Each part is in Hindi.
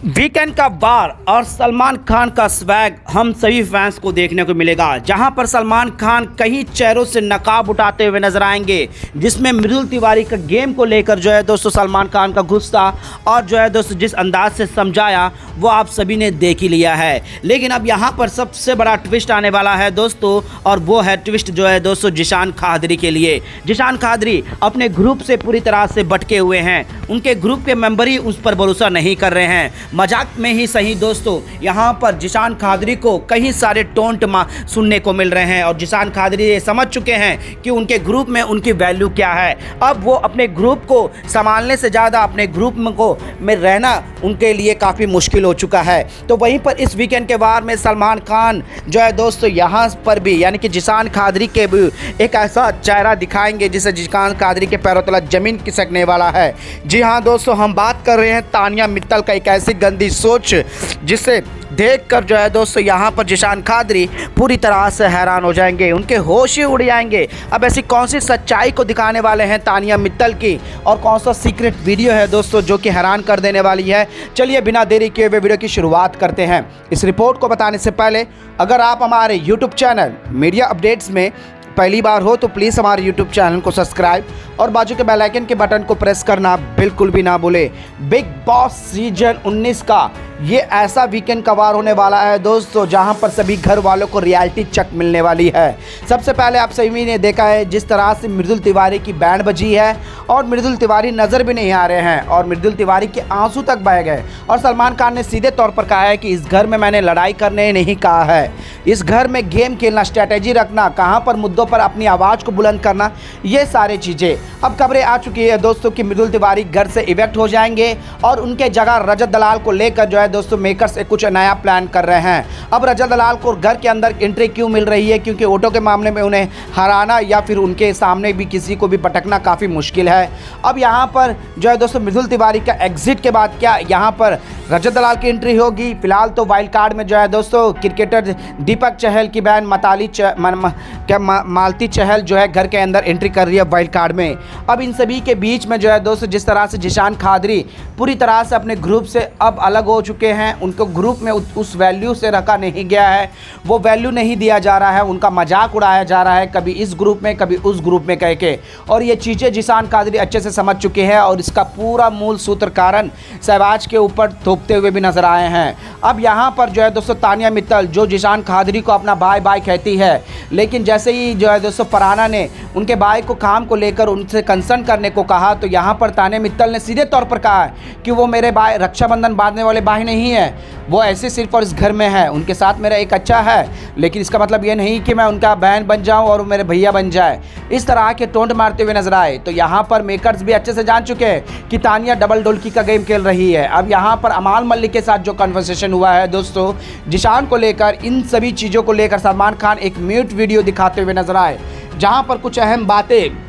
वीकेंड का वार और सलमान खान का स्वैग हम सभी फैंस को देखने को मिलेगा, जहां पर सलमान खान कई चेहरों से नकाब उठाते हुए नजर आएंगे, जिसमें मृदुल तिवारी का गेम को लेकर जो है दोस्तों सलमान खान का गुस्सा और जो है दोस्तों जिस अंदाज से समझाया वो आप सभी ने देख ही लिया है। लेकिन अब यहां पर सबसे बड़ा ट्विस्ट आने वाला है दोस्तों, और वो है ट्विस्ट जो है दोस्तों जिशान खादरी के लिए। जिशान खादरी अपने ग्रुप से पूरी तरह से भटके हुए हैं, उनके ग्रुप के मेंबर ही उस पर भरोसा नहीं कर रहे हैं। मजाक में ही सही दोस्तों, यहाँ पर जिशान खादरी को कई सारे टोंट सुनने को मिल रहे हैं और जिशान खादरी ये समझ चुके हैं कि उनके ग्रुप में उनकी वैल्यू क्या है। अब वो अपने ग्रुप को संभालने से ज़्यादा अपने ग्रुप में रहना उनके लिए काफ़ी मुश्किल हो चुका है। तो वहीं पर इस वीकेंड के वार में सलमान खान जो है दोस्तों यहाँ पर भी यानी कि जिशान खादरी के भी एक ऐसा चेहरा दिखाएंगे जिसे जिशान खादरी के पैरों तले जमीन खिसकने वाला है। जी हाँ दोस्तों, हम बात कर रहे हैं तानिया मित्तल का एक ऐसी गंदी सोच जिसे देखकर जो है दोस्तों यहाँ पर जिशान खादरी पूरी तरह से हैरान हो जाएंगे, उनके होश ही उड़ जाएंगे। अब ऐसी कौन सी सच्चाई को दिखाने वाले हैं तानिया मित्तल की और कौन सा सीक्रेट वीडियो है दोस्तों जो कि हैरान कर देने वाली है। चलिए बिना देरी किए हुए वीडियो की शुरुआत करते हैं। इस रिपोर्ट को बताने से पहले अगर आप हमारे यूट्यूब चैनल मीडिया अपडेट्स में पहली बार हो तो प्लीज़ हमारे यूट्यूब चैनल को सब्सक्राइब और बाजू के बेल आइकन के बटन को प्रेस करना बिल्कुल भी ना भूले। बिग बॉस सीजन 19 का ये ऐसा वीकेंड का वार होने वाला है दोस्तों जहां पर सभी घर वालों को रियलिटी चेक मिलने वाली है। सबसे पहले आप सभी ने देखा है जिस तरह से मृदुल तिवारी की बैंड बजी है और मृदुल तिवारी नज़र भी नहीं आ रहे हैं और मृदुल तिवारी के आंसू तक बह गए और सलमान खान ने सीधे तौर पर कहा है कि इस घर में मैंने लड़ाई करने नहीं कहा है, इस घर में गेम खेलना, स्ट्रैटेजी रखना, कहाँ पर मुद्दों पर अपनी आवाज़ को बुलंद करना, ये सारी चीज़ें। अब खबरें आ चुकी है दोस्तों कि मृदुल तिवारी घर से इवेक्ट हो जाएंगे और उनके जगह रजत दलाल को लेकर जो है दोस्तों मेकर्स कुछ नया प्लान कर रहे हैं। अब रजत दलाल को घर के अंदर एंट्री क्यों मिल रही है? क्योंकि वोटों के मामले में उन्हें हराना या फिर उनके सामने भी किसी को भी पटकना काफ़ी मुश्किल है। अब यहाँ पर जो है दोस्तों मृदुल तिवारी का एग्जिट के बाद क्या यहाँ पर रजत दलाल की एंट्री होगी? फिलहाल तो वाइल्ड कार्ड में जो है दोस्तों क्रिकेटर दीपक चहल की बहन मालती चहल जो है घर के अंदर एंट्री कर रही है वाइल्ड कार्ड में। अब इन सभी के बीच में जो है दोस्तों जिस तरह से जिशान खादरी पूरी तरह से अपने ग्रुप से अब अलग हो चुके हैं, उनको ग्रुप में उस वैल्यू से रखा नहीं गया है, वो वैल्यू नहीं दिया जा रहा है, उनका मजाक उड़ाया जा रहा है कभी इस ग्रुप में कभी उस ग्रुप में कह के। और ये चीज़ें जिशान खादरी अच्छे से समझ चुके हैं और इसका पूरा मूल सूत्र कारण शहबाज के ऊपर थोपते हुए भी नजर आए हैं। अब यहाँ पर जो है दोस्तों तानिया मित्तल जो जिशान खादरी को अपना भाई भाई कहती है, लेकिन जैसे ही जो है दोस्तों फरहाना ने उनके भाई को काम को लेकर उनसे कंसर्न करने को कहा तो यहाँ पर तानिया मित्तल ने सीधे तौर पर कहा कि वो मेरे भाई रक्षाबंधन बांधने वाले भाई नहीं है, वो ऐसे सिर्फ और इस घर में है, उनके साथ मेरा एक अच्छा है, लेकिन इसका मतलब ये नहीं कि मैं उनका बहन बन जाऊं और मेरे भैया बन जाए। इस तरह के टोंट मारते हुए नजर आए। तो यहाँ पर मेकर्स भी अच्छे से जान चुके हैं कि तानिया डबल डोलकी का गेम खेल रही है। अब यहाँ पर अमाल मलिक के साथ जो कन्वर्सेशन हुआ है दोस्तों जिशान को लेकर, इन सभी चीज़ों को लेकर सलमान खान एक म्यूट वीडियो दिखाते हुए नजर आए जहाँ पर कुछ अहम बातें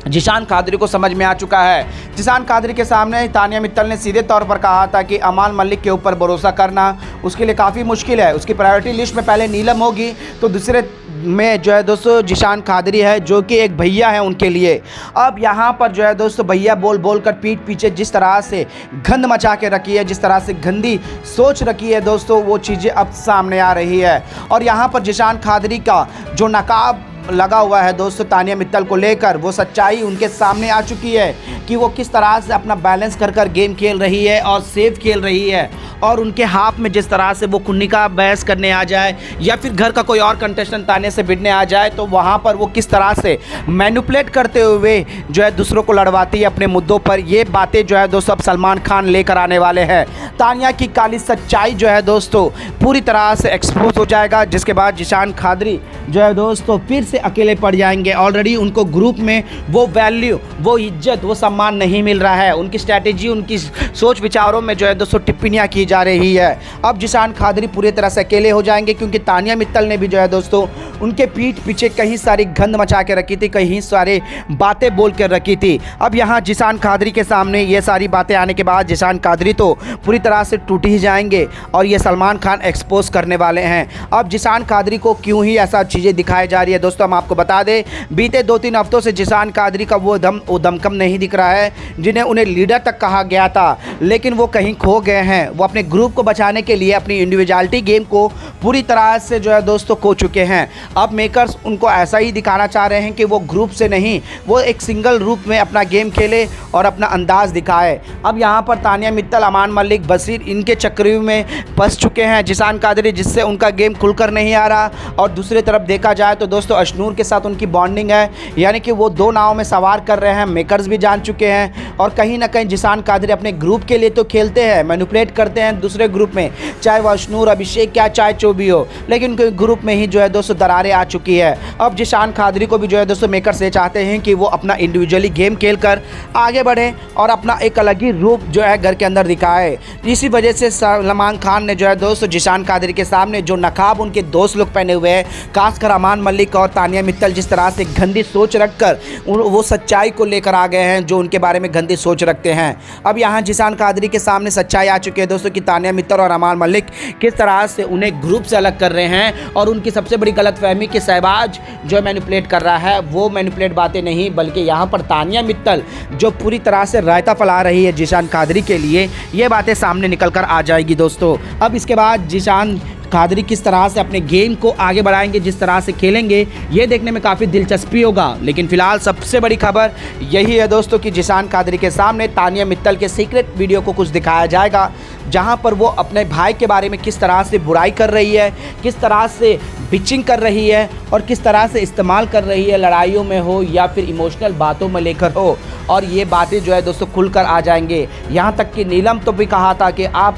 जिशान खादरी को समझ में आ चुका है। जिशान खादरी के सामने तानिया मित्तल ने सीधे तौर पर कहा था कि अमाल मलिक के ऊपर भरोसा करना उसके लिए काफ़ी मुश्किल है, उसकी प्रायोरिटी लिस्ट में पहले नीलम होगी तो दूसरे में जो है दोस्तों जिशान खादरी है जो कि एक भैया है उनके लिए। अब यहाँ पर जो है दोस्तों भैया बोल बोल कर पीठ पीछे जिस तरह से गंद मचा के रखी है, जिस तरह से गंदी सोच रखी है दोस्तों, वो चीज़ें अब सामने आ रही है। और यहाँ पर जिशान खादरी का जो नकाब लगा हुआ है दोस्तों तानिया मित्तल को लेकर, वो सच्चाई उनके सामने आ चुकी है कि वो किस तरह से अपना बैलेंस कर गेम खेल रही है और सेफ खेल रही है। और उनके हाथ में जिस तरह से वो कुन्नी का बहस करने आ जाए या फिर घर का कोई और कंटेस्टेंट ताने से भिड़ने आ जाए तो वहाँ पर वो किस तरह से मैनिपुलेट करते हुए जो है दूसरों को लड़वाती है अपने मुद्दों पर, ये बातें जो है दोस्तों अब सलमान खान लेकर आने वाले हैं। तानिया की काली सच्चाई जो है दोस्तों पूरी तरह से एक्सपोज हो जाएगा, जिसके बाद जिशान खादरी जो है दोस्तों फिर से अकेले पड़ जाएंगे। ऑलरेडी उनको ग्रुप में वो वैल्यू, वो इज्जत, वो सम्मान नहीं मिल रहा है। उनकी स्ट्रैटेजी, उनकी सोच विचारों में जो है दोस्तों टिप्पणियाँ की जा रही है। अब जिशान खादरी पूरी तरह से अकेले हो जाएंगे क्योंकि तानिया मित्तल ने भी जो है दोस्तों उनके पीठ पीछे कहीं सारी गंद मचा के रखी थी, कहीं सारे बातें बोल कर रखी थी। अब यहाँ जिशान खादरी के सामने ये सारी बातें आने के बाद जिशान खादरी तो पूरी तरह से टूट ही जाएंगे और ये सलमान खान एक्सपोज करने वाले हैं। अब जिशान खादरी को क्यों ही ऐसा चीज़ें दिखाई जा रही है दोस्तों दोस्तों हम आपको बता दें, बीते 2-3 हफ्तों से जिशान कादरी का वो दमखम नहीं दिख रहा है जिन्हें उन्हें लीडर तक कहा गया था, लेकिन वो कहीं खो गए हैं। वो अपने ग्रुप को बचाने के लिए अपनी इंडिविजुअलिटी गेम को पूरी तरह से जो है दोस्तों खो चुके हैं। अब मेकर्स उनको ऐसा ही दिखाना चाह रहे हैं कि वो ग्रुप से नहीं, वो एक सिंगल रूप में अपना गेम खेले और अपना अंदाज दिखाए। अब यहाँ पर तानिया मित्तल, अमान मलिक, बशीर इनके चक्रव्यूह में फंस चुके हैं जिशान कादरी, जिससे उनका गेम खुलकर नहीं आ रहा। और दूसरी तरफ देखा जाए तो दोस्तों अशनूर के साथ उनकी बॉन्डिंग है, यानी कि वो 2 नाव में सवार कर रहे हैं। मेकर्स भी जान चुके हैं और कहीं ना कहीं जिशान कादरी अपने ग्रुप के लिए तो खेलते हैं, मैनिपुलेट करते हैं दूसरे ग्रुप में, चाहे वो अशनूर, अभिषेक क्या चाहे जो भी हो, लेकिन उनके ग्रुप में ही जो है दोस्तों दरारें आ चुकी है। अब जिशान कादरी को भी जो है दोस्तों मेकर्स ये चाहते हैं कि वो अपना इंडिविजुअली गेम खेलकर आगे बढ़े और अपना एक अलग ही रूप जो है घर के अंदर दिखाए। इसी वजह से सलमान खान ने जो है दोस्तों जिशान कादरी के सामने जो नकाब उनके दोस्त लोग पहने हुए हैं, खासकर अमान मलिक और तानिया मित्तल, जिस तरह से गंदी सोच रखकर वो सच्चाई को लेकर आ गए हैं जो उनके बारे में गंदी सोच रखते हैं। अब यहाँ जिशान कादरी के सामने सच्चाई आ चुकी है दोस्तों कि तानिया मित्तल और अमान मलिक किस तरह से उन्हें ग्रुप से अलग कर रहे हैं। और उनकी सबसे बड़ी गलतफहमी कि शहबाज जो मैनिपुलेट कर रहा है, वो मैनिपुलेट बातें नहीं, बल्कि यहाँ पर तानिया मित्तल जो पूरी तरह से रायता फैला रही है जिशान कादरी के लिए, ये बातें सामने निकल कर आ जाएगी दोस्तों। अब इसके बाद जिशान कादरी किस तरह से अपने गेम को आगे बढ़ाएंगे, जिस तरह से खेलेंगे, ये देखने में काफ़ी दिलचस्पी होगा। लेकिन फिलहाल सबसे बड़ी खबर यही है दोस्तों कि जिशान कादरी के सामने तानिया मित्तल के सीक्रेट वीडियो को कुछ दिखाया जाएगा, जहां पर वो अपने भाई के बारे में किस तरह से बुराई कर रही है, किस तरह से बिचिंग कर रही है और किस तरह से इस्तेमाल कर रही है, लड़ाइयों में हो या फिर इमोशनल बातों में लेकर हो। और ये बातें जो है दोस्तों खुलकर आ जाएंगे। यहाँ तक कि नीलम तो भी कहा था कि आप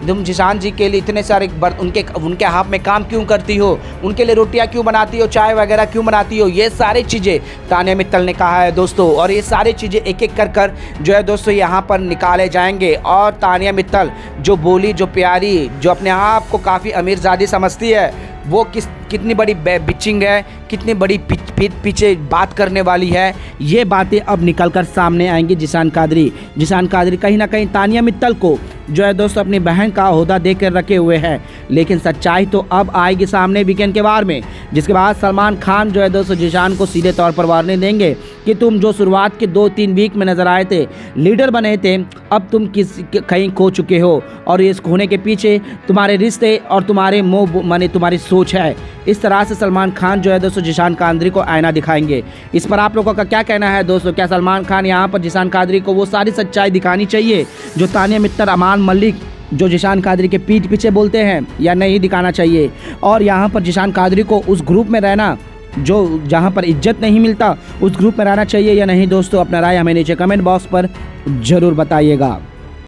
तुम जिशान जी के लिए इतने सारे उनके हाथ में काम क्यों करती हो, उनके लिए रोटियां क्यों बनाती हो, चाय वगैरह क्यों बनाती हो, ये सारी चीज़ें तानिया मित्तल ने कहा है दोस्तों। और ये सारी चीज़ें एक एक कर जो है दोस्तों यहाँ पर निकाले जाएंगे। और तानिया मित्तल जो बोली, जो प्यारी, जो अपने आप को काफ़ी अमीरजादी समझती है, वो कितनी बड़ी बिचिंग है, कितनी बड़ी पीछे बात करने वाली है, ये बातें अब निकलकर सामने आएंगी। जिशान कादरी कहीं ना कहीं तानिया मित्तल को जो है दोस्तों अपनी बहन का ओहदा देकर रखे हुए हैं, लेकिन सच्चाई तो अब आएगी सामने वीकेंड के बार में, जिसके बाद सलमान खान जो है दोस्तों जिशान को सीधे तौर पर वार्निंग देंगे कि तुम जो शुरुआत के 2-3 वीक में नजर आए थे, लीडर बने थे, अब तुम कहीं खो चुके हो और इस खोने के पीछे तुम्हारे रिश्ते और तुम्हारे मोह माने तुम्हारी सोच है। इस तरह से सलमान खान जो है दोस्तों जिशान कादरी को आईना दिखाएंगे। इस पर आप लोगों का क्या कहना है दोस्तों? क्या सलमान खान यहाँ पर जिशान कादरी को वो सारी सच्चाई दिखानी चाहिए जो तानिया मित्तल, अमान मलिक जो जिशान कादरी के पीठ पीछे बोलते हैं, या नहीं दिखाना चाहिए? और यहाँ पर जिशान कादरी को उस ग्रुप में रहना जो जहाँ पर इज्जत नहीं मिलता, उस ग्रुप में रहना चाहिए या नहीं दोस्तों? अपना राय हमें नीचे कमेंट बॉक्स पर ज़रूर बताइएगा।